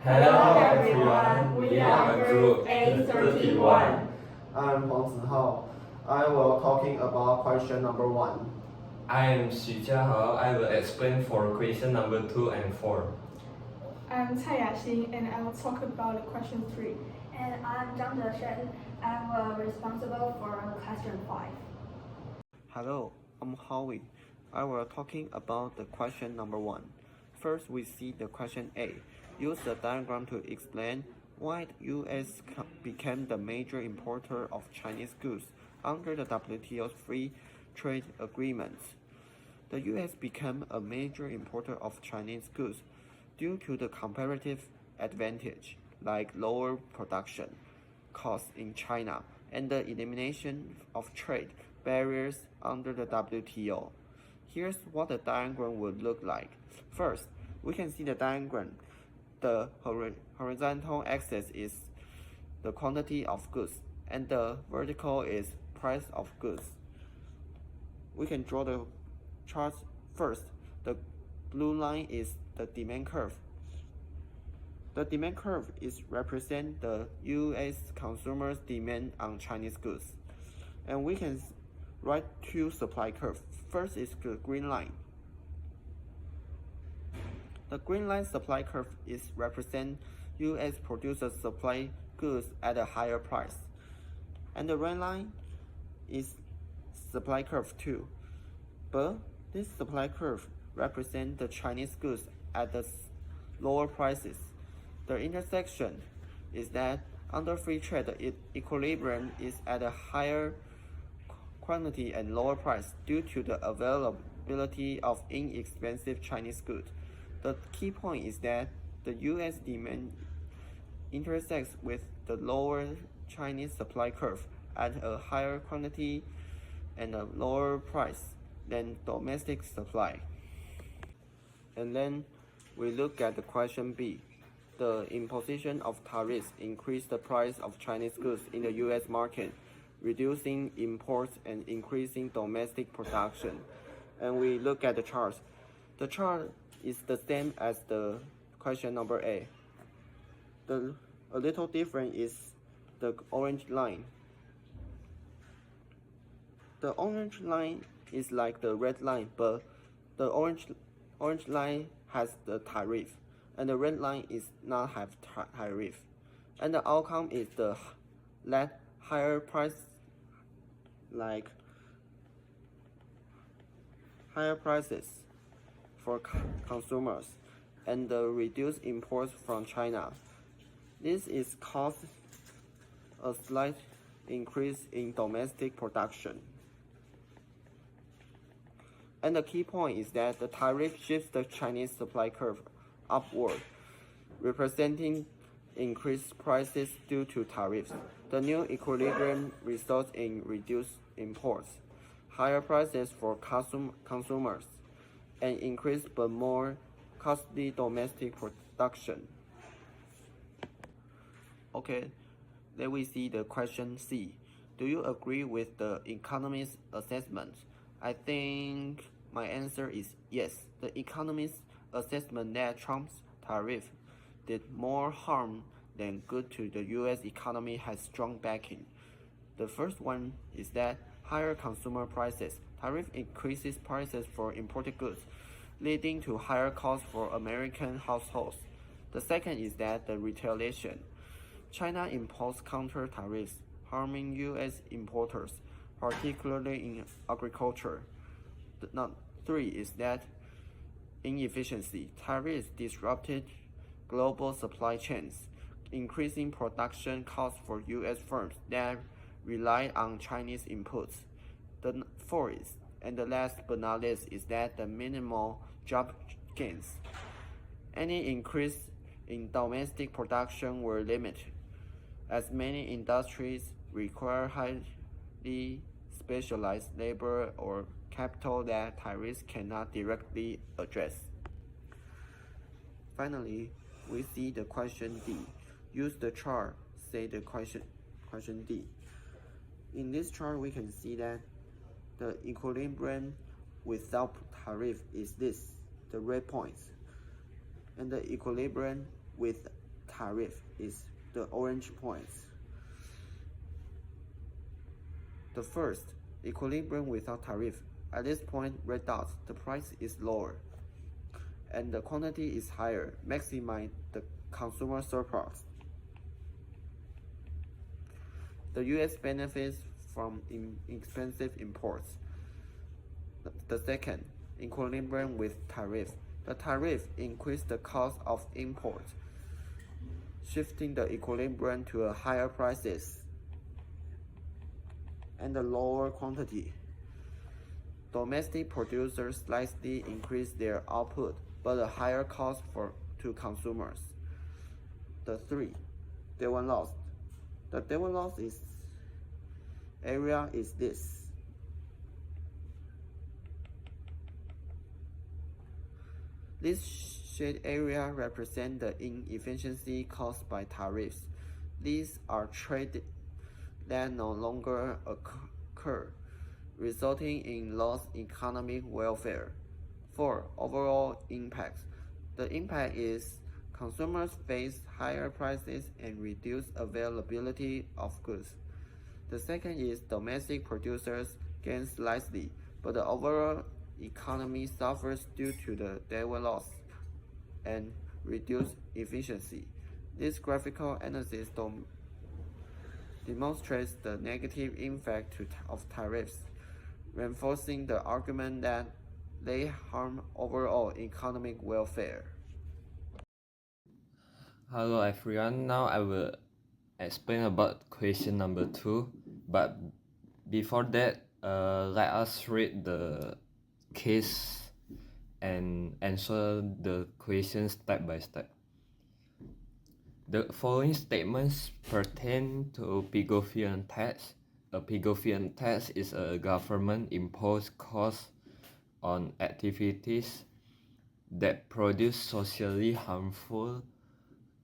Hello everyone, we are Group A31. I'm Huang Zihao. I will talking about question number 1. I am Xu Jiahao. I will explain for question number 2 and 4. I'm Cai Yaxin and I will talk about question 3. And I'm Zhang Deshen. I'm responsible for question 5. Hello, I'm Howie. I will talking about the question number 1. First, we see the question A. Use the diagram to explain why the U.S. became the major importer of Chinese goods under the WTO's free trade agreements. The U.S. became a major importer of Chinese goods due to the comparative advantage, like lower production costs in China and the elimination of trade barriers under the WTO. Here's what the diagram would look like. First, we can see the diagram. The horizontal axis is the quantity of goods, and the vertical is price of goods. We can draw the charts first. The blue line is the demand curve. The demand curve is represent the U.S. consumers' demand on Chinese goods. And we can write two supply curves. First is the green line. The green line supply curve is represent U.S. producers supply goods at a higher price. And the red line is supply curve too. But this supply curve represents the Chinese goods at the lower prices. The intersection is that under free trade, the equilibrium is at a higher quantity and lower price due to the availability of inexpensive Chinese goods. The key point is that the U.S. demand intersects with the lower Chinese supply curve at a higher quantity and a lower price than domestic supply. And then we look at the question B. The imposition of tariffs increased the price of Chinese goods in the U.S. market, reducing imports and increasing domestic production. And we look at the charts. The chart is the same as the question number A. A little different is the orange line. The orange line is like the red line, but the orange line has the tariff, and the red line is not have tariff. And the outcome is the higher price, like higher prices for consumers and the reduced imports from China. This is caused a slight increase in domestic production. And the key point is that the tariff shifts the Chinese supply curve upward, representing increased prices due to tariffs. The new equilibrium results in reduced imports, higher prices for consumers, and increased but more costly domestic production. Okay, then we see the question C. Do you agree with the economist's assessment? I think my answer is yes. The economist's assessment that Trump's tariff did more harm than good to the U.S. economy has strong backing. The first one is that higher consumer prices. Tariff increases prices for imported goods, leading to higher costs for American households. The second is that the retaliation. China imposed counter tariffs, harming U.S. importers, particularly in agriculture. Three is that inefficiency. Tariffs disrupted global supply chains, increasing production costs for U.S. firms that rely on Chinese inputs. The fourth and the last but not least is that the minimal job gains. Any increase in domestic production were limited, as many industries require highly specialized labor or capital that tariffs cannot directly address. Finally, we see the question D. Use the chart, say the question D. In this chart, we can see that the equilibrium without tariff is this, the red points. And the equilibrium with tariff is the orange points. The first, equilibrium without tariff. At this point, red dots, the price is lower and the quantity is higher, maximize the consumer surplus. The US benefits from inexpensive imports. The second, equilibrium with tariff. The tariff increased the cost of imports, shifting the equilibrium to a higher prices and a lower quantity. Domestic producers slightly increase their output, but a higher cost to consumers. The three, day one loss. The day one loss area is this. This shade area represents the inefficiency caused by tariffs. These are trade that no longer occur, resulting in lost economic welfare. 4. Overall impacts. The impact is consumers face higher prices and reduced availability of goods. The second is domestic producers gain slightly, but the overall economy suffers due to the day one loss and reduced efficiency. This graphical analysis demonstrates the negative impact of tariffs, reinforcing the argument that they harm overall economic welfare. Hello everyone, now I will explain about question number 2, but before that, let us read the case and answer the question step by step. The following statements pertain to Pigouvian tax. A Pigouvian tax is a government-imposed cost on activities that produce socially harmful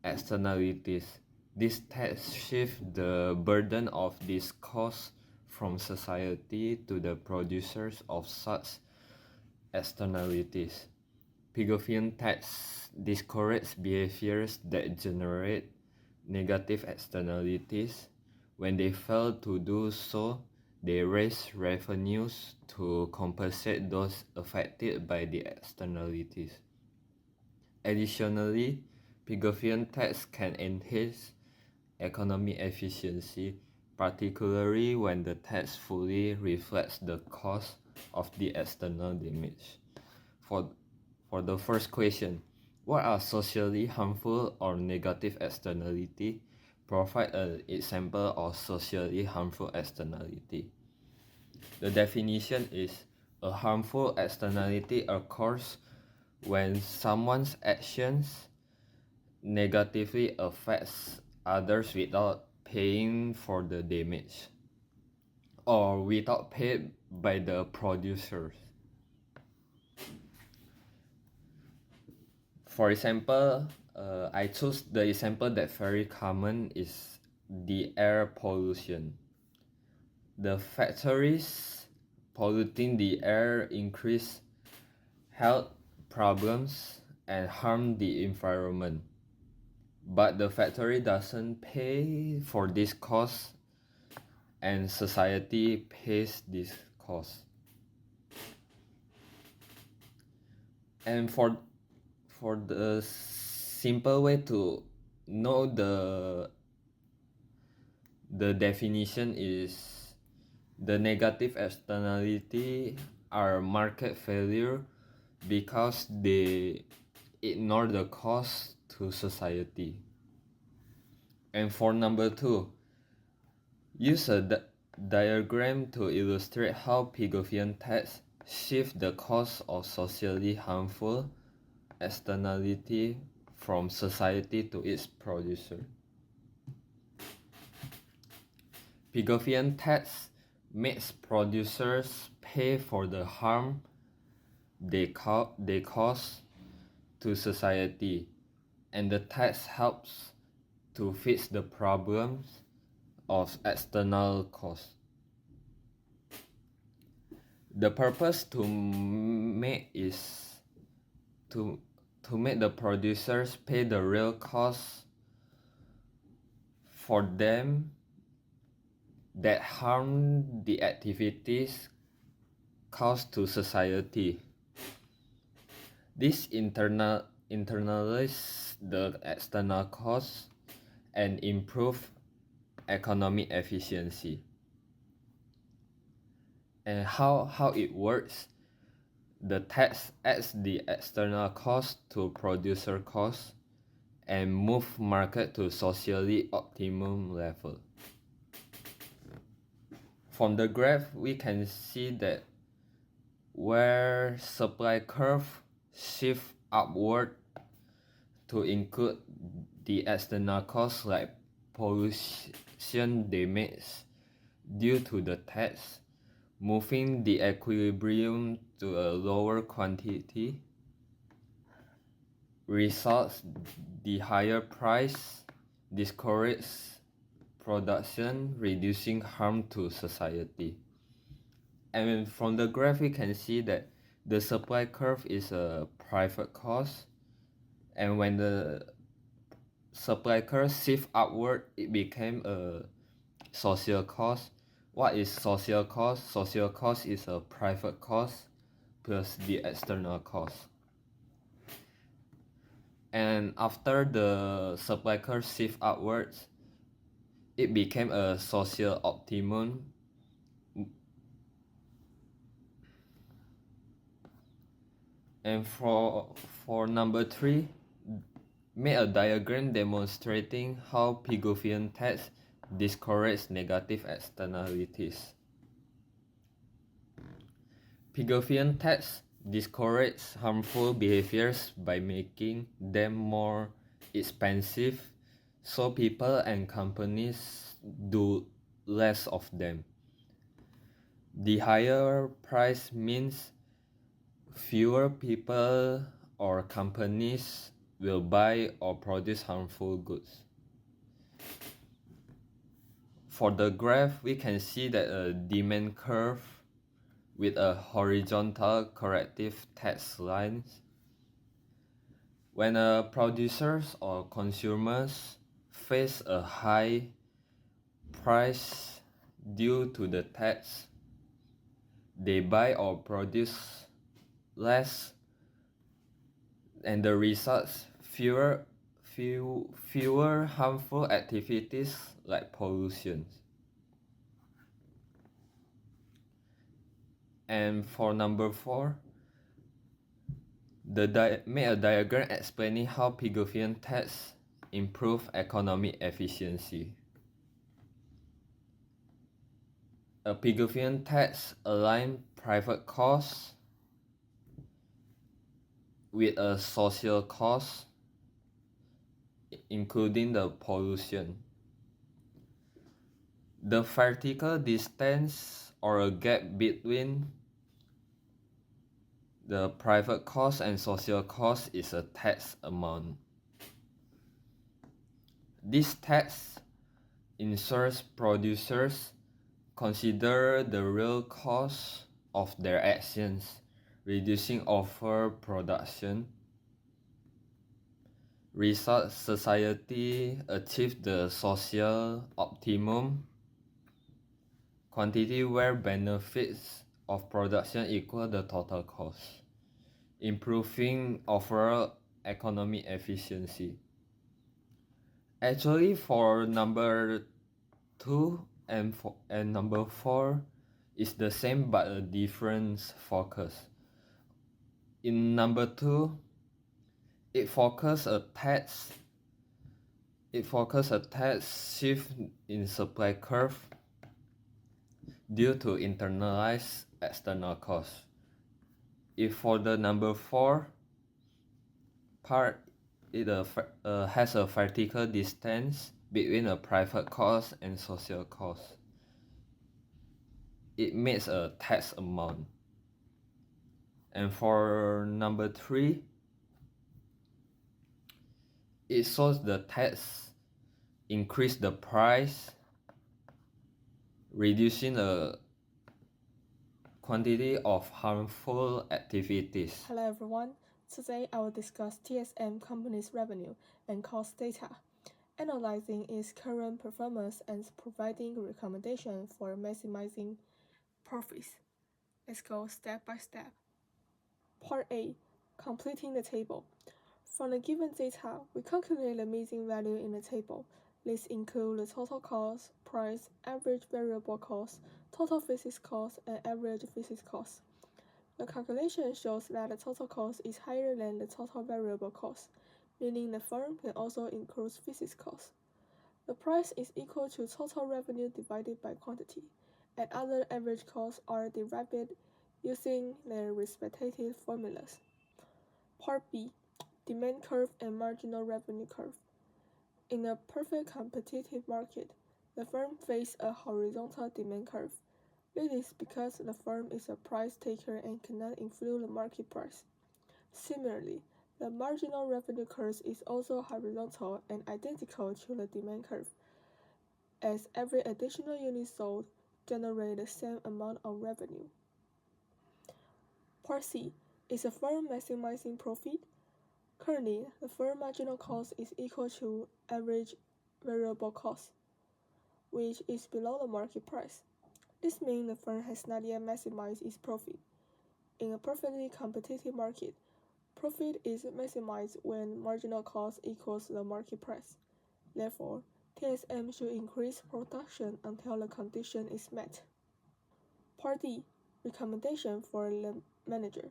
externalities. This tax shifts the burden of this cost from society to the producers of such externalities. Pigouvian tax discourages behaviors that generate negative externalities. When they fail to do so, they raise revenues to compensate those affected by the externalities. Additionally, Pigouvian tax can enhance economic efficiency, particularly when the tax fully reflects the cost of the external damage. For the first question, what are socially harmful or negative externality? Provide an example of socially harmful externality. The definition is a harmful externality occurs when someone's actions negatively affects others without paying for the damage or without paid by the producers. For example, I choose the example that very common is the air pollution. The factories polluting the air increase health problems and harm the environment. But the factory doesn't pay for this cost and society pays this cost. And for the simple way to know the definition is the negative externality are market failure because they ignore the cost to society. And for number 2, use a diagram to illustrate how Pigouvian tax shift the cost of socially harmful externality from society to its producer. Pigouvian tax makes producers pay for the harm they cause to society, and the tax helps to fix the problems of external costs. The purpose to make is to make the producers pay the real cost for them that harm the activities caused to society. This internalize the external costs and improve economic efficiency. And how it works, the tax adds the external cost to producer costs and move market to socially optimum level. From the graph, we can see that where supply curve shift upward to include the external costs like pollution damage due to the tax, moving the equilibrium to a lower quantity, results the higher price discourage production, reducing harm to society. And from the graph, we can see that the supply curve is a private cost, and when the supply curve shift upward, it became a social cost. What is social cost? Social cost is a private cost plus the external cost. And after the supply curve shift upwards, it became a social optimum. And for number 3, make a diagram demonstrating how Pigouvian tax discourages negative externalities. Pigouvian tax discourages harmful behaviors by making them more expensive, so people and companies do less of them. The higher price means fewer people or companies will buy or produce harmful goods. For the graph, we can see that a demand curve with a horizontal corrective tax lines. When producers or consumers face a high price due to the tax, they buy or produce less, and the results fewer harmful activities like pollution. And for number 4, make a diagram explaining how Pigouvian tax improve economic efficiency. A Pigouvian tax align private costs with a social cost, including the pollution. The vertical distance or a gap between the private cost and social cost is a tax amount. This tax ensures producers consider the real cost of their actions, reducing overproduction. Result society achieve the social optimum quantity where benefits of production equal the total cost, improving overall economic efficiency. Actually, for number 2 and number 4 is the same but a different focus. In number 2, it focuses a tax shift in supply curve due to internalized external costs. If for the number 4 part, it has a vertical distance between a private cost and social cost. It makes a tax amount. And for number 3, it shows the tax increase the price, reducing the quantity of harmful activities. Hello everyone. Today I will discuss TSM company's revenue and cost data. analyzing its current performance and providing recommendations for maximizing profits. Let's go step by step. Part A. Completing the table. From the given data, we calculate the missing value in the table. These include the total cost, price, average variable cost, total physics cost, and average physics cost. The calculation shows that the total cost is higher than the total variable cost, meaning the firm can also include physics cost. The price is equal to total revenue divided by quantity, and other average costs are derived using their respective formulas. Part B. Demand curve and marginal revenue curve. In a perfect competitive market, the firm faces a horizontal demand curve. This is because the firm is a price taker and cannot influence the market price. Similarly, the marginal revenue curve is also horizontal and identical to the demand curve, as every additional unit sold generates the same amount of revenue. Part C. Is a firm maximizing profit? Currently, the firm marginal cost is equal to average variable cost, which is below the market price. This means the firm has not yet maximized its profit. In a perfectly competitive market, profit is maximized when marginal cost equals the market price. Therefore, TSM should increase production until the condition is met. Part D. Recommendation for the manager.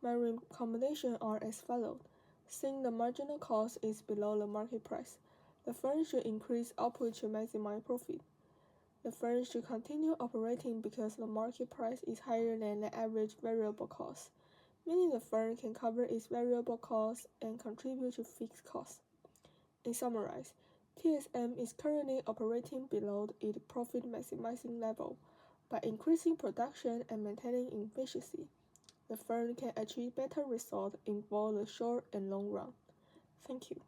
My recommendations are as follows. Since the marginal cost is below the market price, the firm should increase output to maximize profit. The firm should continue operating because the market price is higher than the average variable cost, meaning the firm can cover its variable costs and contribute to fixed costs. In summary, TSM is currently operating below its profit maximizing level. By increasing production and maintaining efficiency, the firm can achieve better results in both the short and long run. Thank you.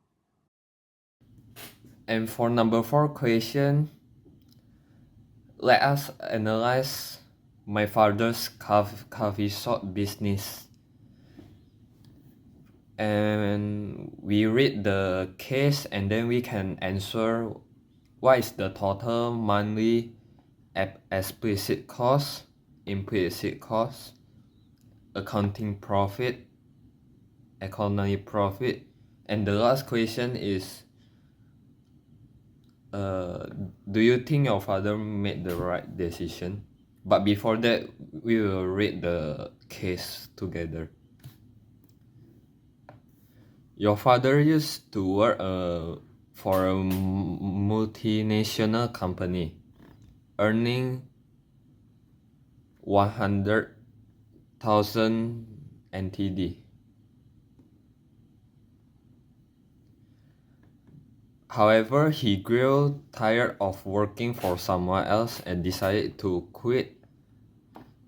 And for number 4 question, let us analyze my father's coffee shop business. And we read the case and then we can answer what is the total monthly explicit cost, implicit cost, accounting profit, economic profit, and the last question is do you think your father made the right decision? But before that, we will read the case together. Your father used to work for a multinational company, earning 100,000 NTD. However, he grew tired of working for someone else and decided to quit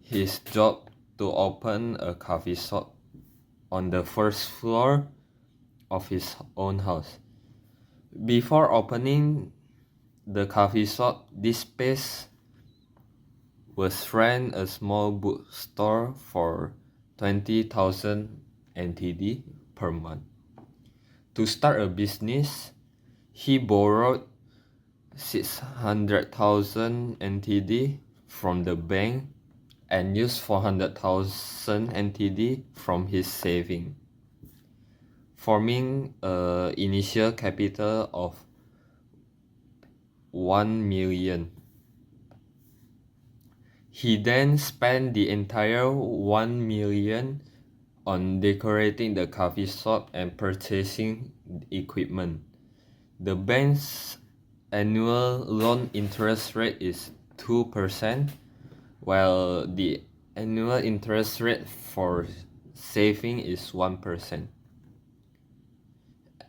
his job to open a coffee shop on the first floor of his own house. Before opening the coffee shop, this space was rent a small bookstore for 20,000 NTD per month. To start a business, he borrowed 600,000 NTD from the bank and used 400,000 NTD from his saving, forming an initial capital of 1 million. He then spent the entire 1 million on decorating the coffee shop and purchasing equipment. The bank's annual loan interest rate is 2%, while the annual interest rate for saving is 1%.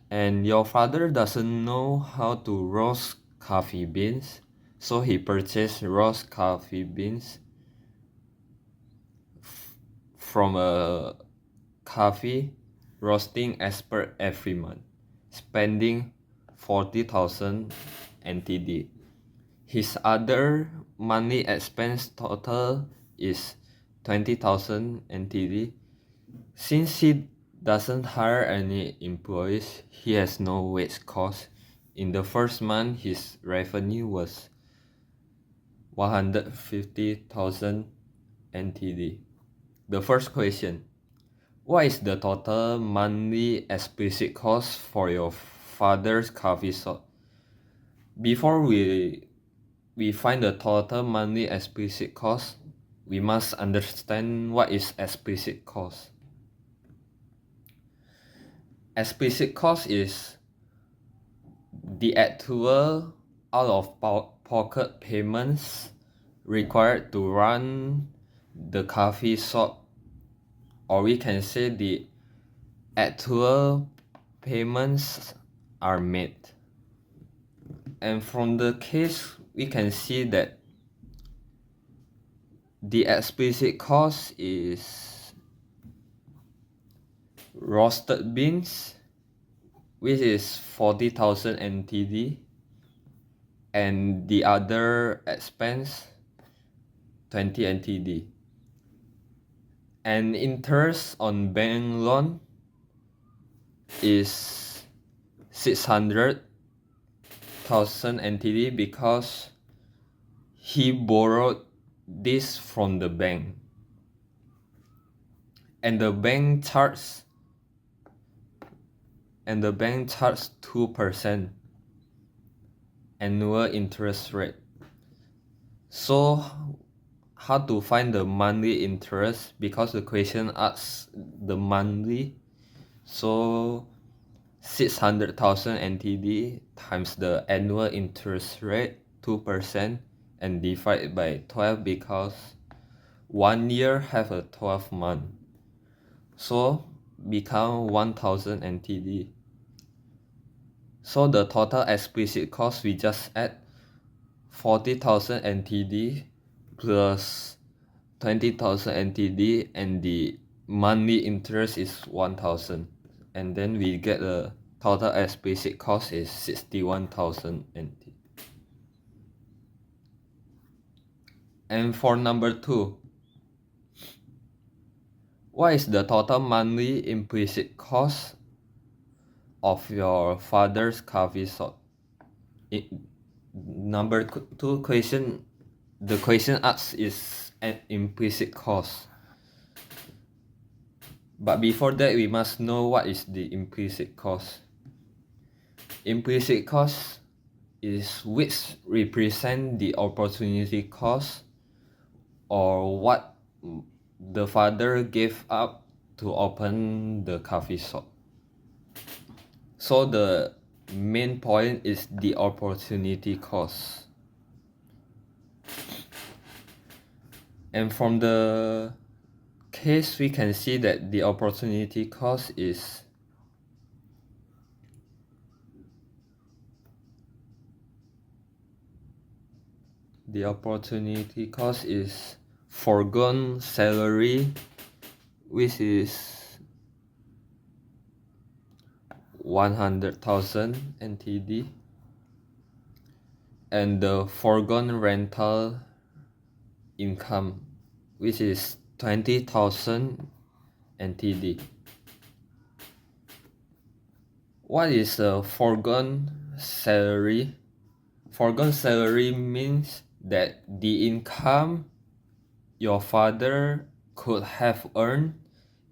And your father doesn't know how to roast coffee beans, so he purchased roast coffee beans from a coffee roasting expert every month, spending 40,000 NTD. His other monthly expense total is 20,000 NTD. Since he doesn't hire any employees, he has no wage cost. in the first month his revenue was 150,000 NTD. The first question: what is the total monthly explicit cost for your father's coffee shop? Before we find the total monthly explicit cost, we must understand what is explicit cost. Explicit cost is the actual out-of-pocket payments required to run the coffee shop, or we can say the actual payments are made. And from the case, we can see that the explicit cost is roasted beans, which is 40,000 NTD, and the other expense 20 NTD. And interest on bank loan is 600,000 NTD because he borrowed this from the bank, and the bank charged 2% annual interest rate. So how to find the monthly interest? Because the question asks the monthly, so 600,000 NTD times the annual interest rate 2% and divide by 12 because 1 year have a 12 month, so become 1,000 NTD. So the total explicit cost we just add 40,000 NTD plus 20,000 NTD, and the monthly interest is 1,000, and then we get the total explicit cost is 61,000 NTD. And for number 2, what is the total monthly implicit cost of your father's coffee shop? Number 2 question, the question asked is an implicit cost. But before that, we must know what is the implicit cost. Implicit cost is which represent the opportunity cost, or what the father gave up to open the coffee shop. So the main point is the opportunity cost. And from the case, we can see that the opportunity cost is foregone salary, which is 100,000 NTD, and the foregone rental income, which is 20,000 NTD. What is a foregone salary? Foregone salary means that the income your father could have earned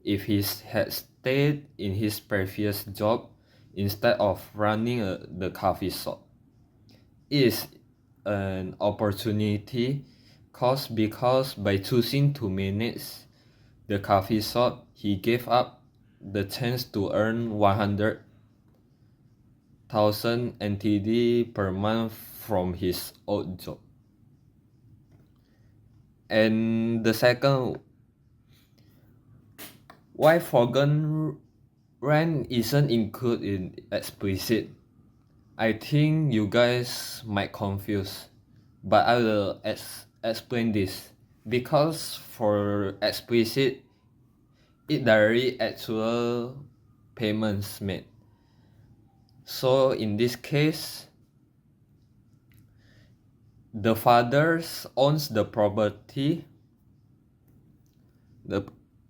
if he had stayed in his previous job instead of running the coffee shop. It is an opportunity cost because by choosing to manage the coffee shop, he gave up the chance to earn 100,000 NTD per month from his old job. And the second, why foregone rent isn't included in explicit? I think you guys might confuse, but I will explain this. Because for explicit, it directly actual payments made. So in this case, the father owns the property,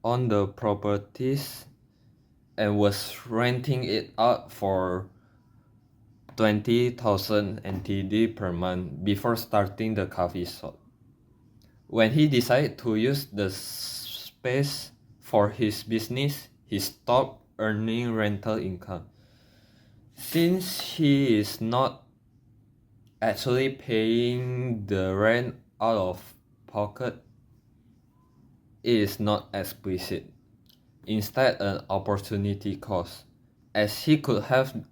on the properties, and was renting it out for 20,000 NTD per month before starting the coffee shop. When he decided to use the space for his business, he stopped earning rental income. Since he is not actually paying the rent out of pocket, it is not explicit. Instead, an opportunity cost, as he could have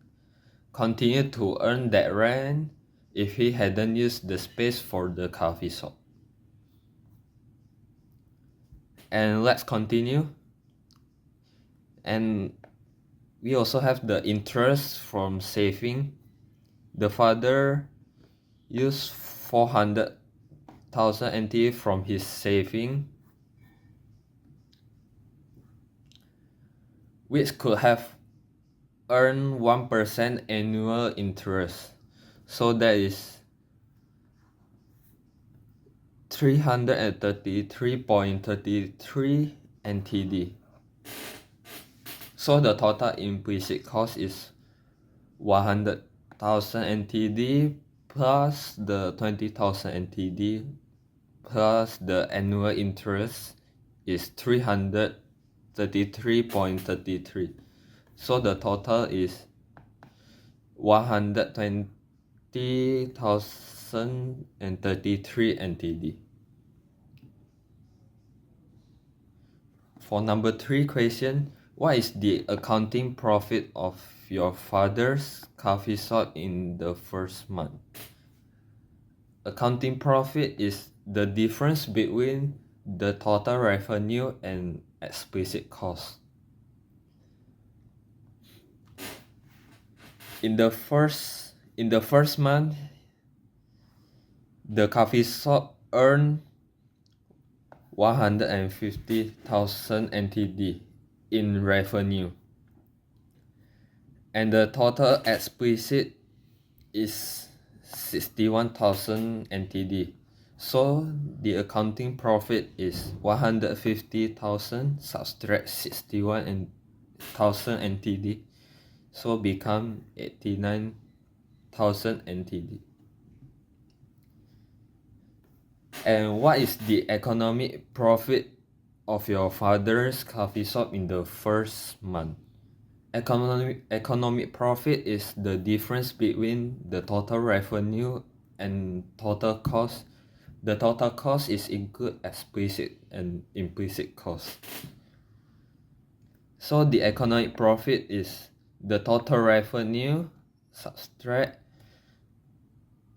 continued to earn that rent if he hadn't used the space for the coffee shop. And let's continue. And we also have the interest from saving. The father used 400,000 NT from his saving, which could have earned 1% annual interest. So that is 333.33 NTD. So the total implicit cost is 100,000 NTD plus the 20,000 NTD plus the annual interest is 333.33. So the total is 120,033 NTD. For number 3 question, what is the accounting profit of your father's coffee shop in the first month? Accounting profit is the difference between the total revenue and explicit cost. In the first month, the coffee shop earned 150,000 NTD in revenue, and the total explicit is 61,000 NTD. So the accounting profit is 150,000 subtract 61,000 NTD, so become 89,000 NTD. And what is the economic profit of your father's coffee shop in the first month? Economic profit is the difference between the total revenue and total cost. The total cost is include explicit and implicit cost. So the economic profit is the total revenue subtract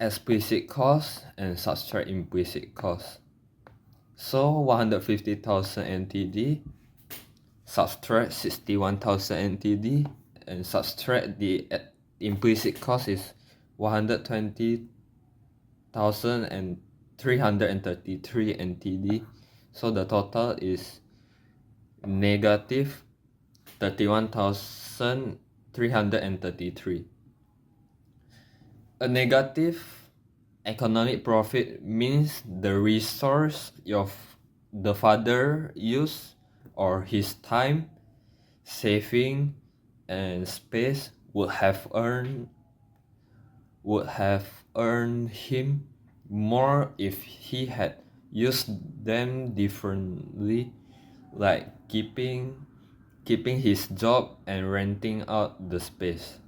explicit cost and subtract implicit cost. So 150,000 NTD subtract 61,000 NTD and subtract the implicit cost is 120,333 NTD. So the total is negative 31,333. A negative economic profit means the resource the father used or his time, saving, and space would have earned him more if he had used them differently, like keeping his job and renting out the space.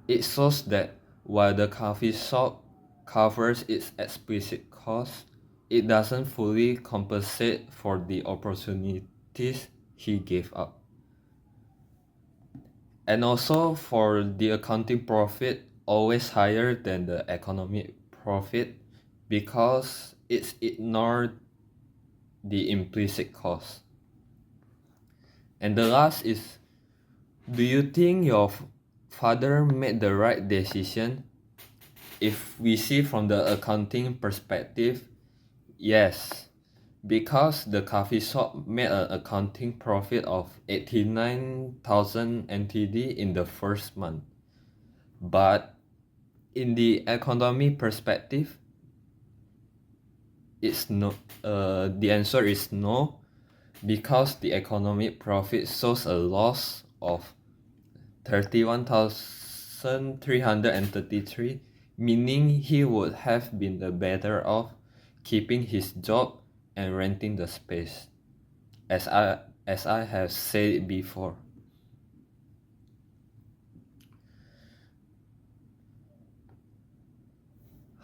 It shows that while the coffee shop covers its explicit costs, it doesn't fully compensate for the opportunities he gave up. And also for the accounting profit always higher than the economic profit because it's ignored the implicit cost. And the last is, do you think your father made the right decision? If we see from the accounting perspective, yes, because the coffee shop made an accounting profit of 89,000 NTD in the first month. But in the economic perspective, it's no. The answer is no, because the economic profit shows a loss of 31,000 $1,333, meaning he would have been better off keeping his job and renting the space, as I have said before.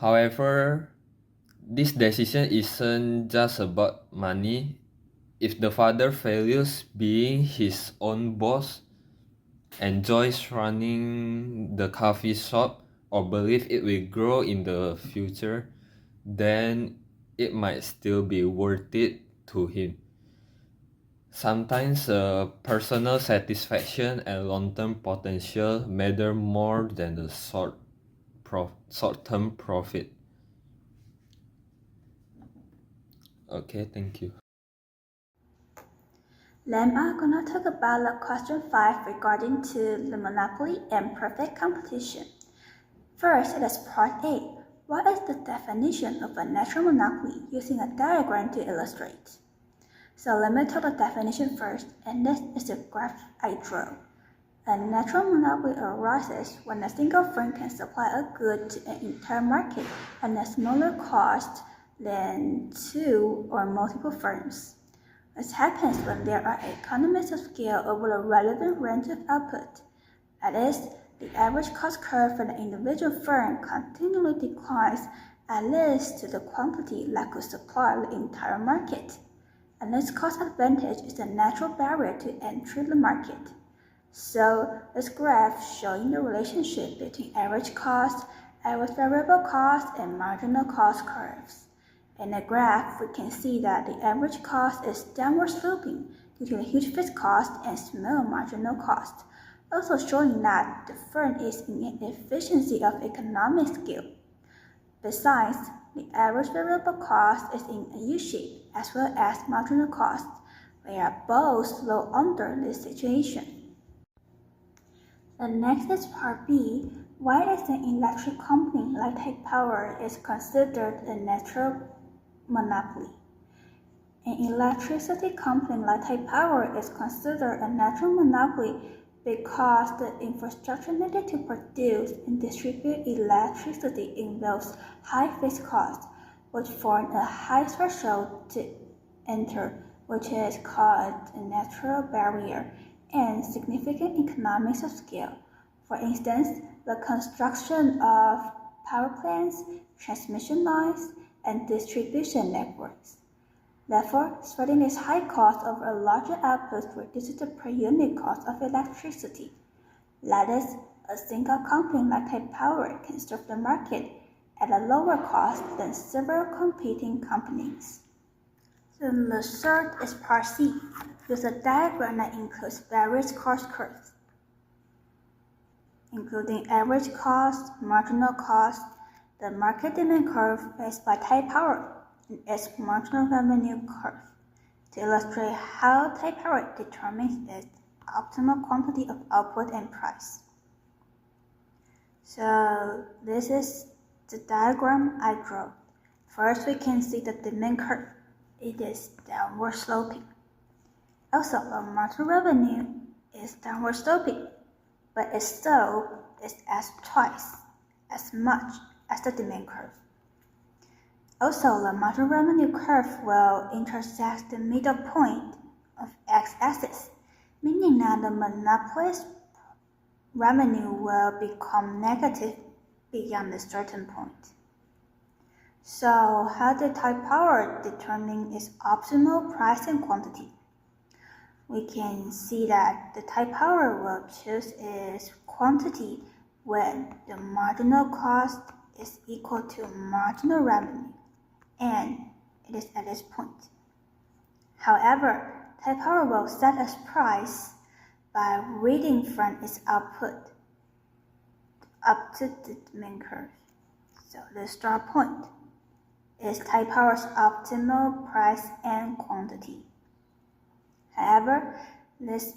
However, this decision isn't just about money. If the father values being his own boss, enjoys running the coffee shop, or believes it will grow in the future, then it might still be worth it to him. Sometimes personal satisfaction and long-term potential matter more than the short-term profit. Okay, thank you. Then I'm gonna talk about the question 5 regarding to the monopoly and perfect competition. First, it is part A. What is the definition of a natural monopoly using a diagram to illustrate? So let me talk the definition first, and this is the graph I drew. A natural monopoly arises when a single firm can supply a good to an entire market at a smaller cost than two or multiple firms. This happens when there are economies of scale over a relevant range of output. That is, the average cost curve for the individual firm continually declines at least to the quantity that could supply the entire market. And this cost advantage is a natural barrier to entry the market. So, this graph showing the relationship between average cost, average variable cost, and marginal cost curves. In the graph, we can see that the average cost is downward sloping due to the huge fixed cost and small marginal cost, also showing that the firm is in an efficiency of economic scale. Besides, the average variable cost is in a U-shape as well as marginal cost. They are both low under this situation. The next is part B. Why is an electric company like Tech Power is considered a natural monopoly? An electricity company like Tech Power is considered a natural monopoly because the infrastructure needed to produce and distribute electricity involves high fixed costs, which form a high threshold to enter, which is called a natural barrier, and significant economies of scale. For instance, the construction of power plants, transmission lines, and distribution networks. Therefore, spreading this high cost over a larger output reduces the per unit cost of electricity. That is, a single company like Tech Power can serve the market at a lower cost than several competing companies. So the third is part C, with a diagram that includes various cost curves, including average cost, marginal cost, the market demand curve based by Tech Power, and its marginal revenue curve, to illustrate how Tech Power determines its optimal quantity of output and price. So this is the diagram I drew. First, we can see the demand curve. It is downward sloping. Also, the marginal revenue is downward sloping, but its slope is twice as much as the demand curve. Also, the marginal revenue curve will intersect the middle point of x-axis, meaning that the monopolist's revenue will become negative beyond a certain point. So, how did Tech Power determine its optimal price and quantity? We can see that the Tech Power will choose its quantity when the marginal cost is equal to marginal revenue, and it is at this point. However, Tech Power will set its price by reading from its output up to the demand curve. So the start point is Tech Power's optimal price and quantity. However, this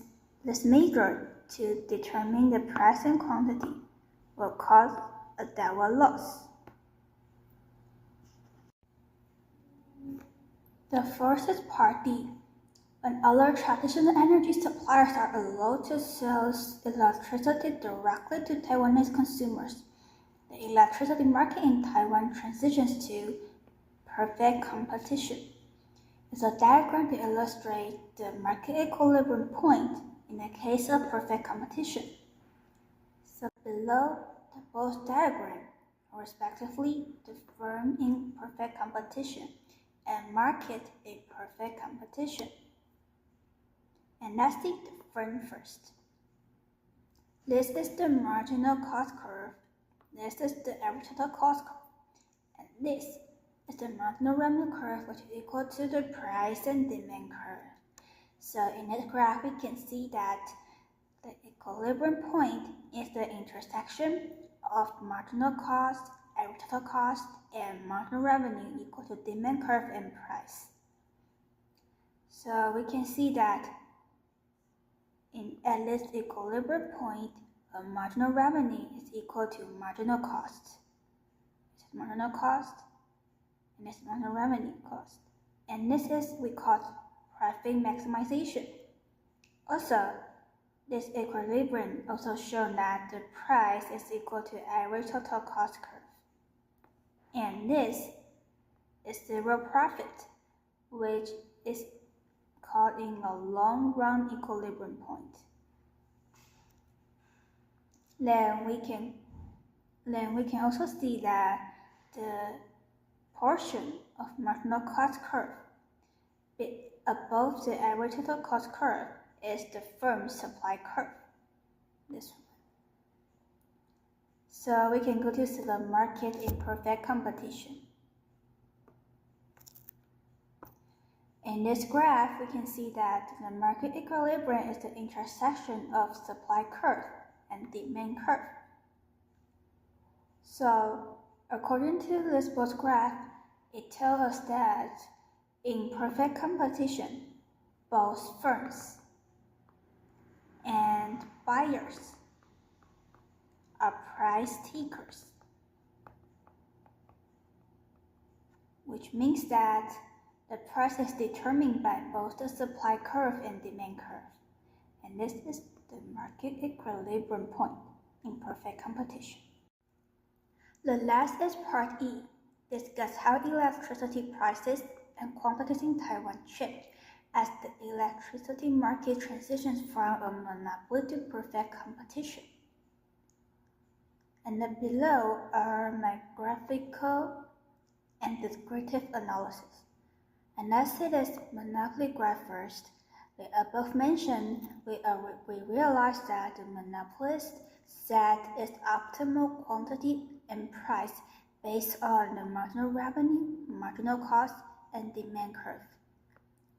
measure to determine the price and quantity will cause a downward loss. The fourth is part D. when other traditional energy suppliers are allowed to sell electricity directly to Taiwanese consumers, the electricity market in Taiwan transitions to perfect competition. It's a diagram to illustrate the market equilibrium point in the case of perfect competition. So below the both diagrams are respectively the firm in perfect competition and market in perfect competition. And let's see the firm first. This is the marginal cost curve. This is the average total cost curve. And this is the marginal revenue curve, which is equal to the price and demand curve. So in this graph, we can see that the equilibrium point is the intersection of marginal cost, average total cost, and marginal revenue equal to demand curve and price. So we can see that at this equilibrium point, a marginal revenue is equal to marginal cost. This is marginal cost, and this is marginal revenue cost. And this is we call profit maximization. Also, this equilibrium also shows that the price is equal to average total cost curve. And this is zero profit, which is called in a long run equilibrium point. Then we can also see that the portion of marginal cost curve above the average total cost curve is the firm supply curve, this one. So we can go to the market in perfect competition. In this graph, we can see that the market equilibrium is the intersection of supply curve and demand curve. So according to this both graph, it tells us that in perfect competition, both firms and buyers are price takers, which means that the price is determined by both the supply curve and demand curve, and this is the market equilibrium point in perfect competition. The last is part E, discuss how electricity prices and quantities in Taiwan shift as the electricity market transitions from a monopoly to perfect competition. And then below are my graphical and descriptive analysis. And let's see this monopoly graph first. The above mentioned, we realize that the monopolist set its optimal quantity and price based on the marginal revenue, marginal cost, and demand curve.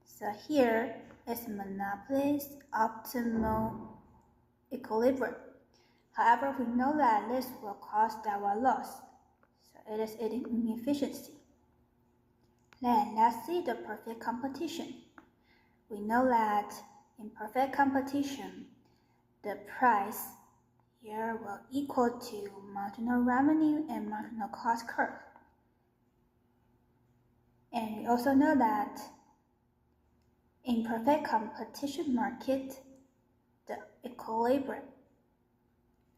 So here is monopoly's optimal equilibrium. However, we know that this will cause Taiwan loss, so it is an inefficiency. Then let's see the perfect competition. We know that in perfect competition, the price here will equal to marginal revenue and marginal cost curve. And we also know that in perfect competition market, the equilibrium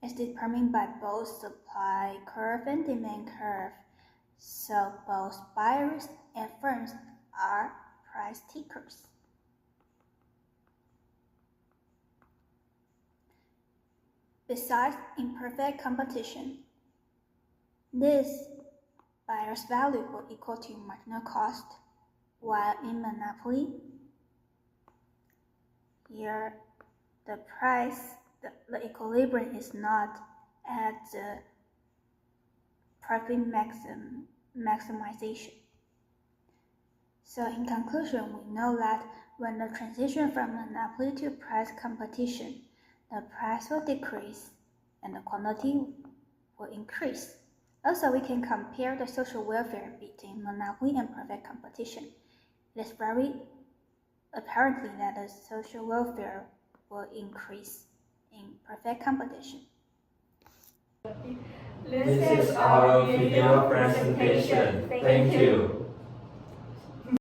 is determined by both supply curve and demand curve. So both buyers and firms are price takers. Besides, in perfect competition, this buyer's value will equal to marginal cost, while in monopoly, here the the equilibrium is not at the profit maximization. So in conclusion, we know that when the transition from monopoly to price competition, the price will decrease and the quantity will increase. Also, we can compare the social welfare between monopoly and perfect competition. It is very apparently that the social welfare will increase in perfect competition. This is our video presentation. Thank you.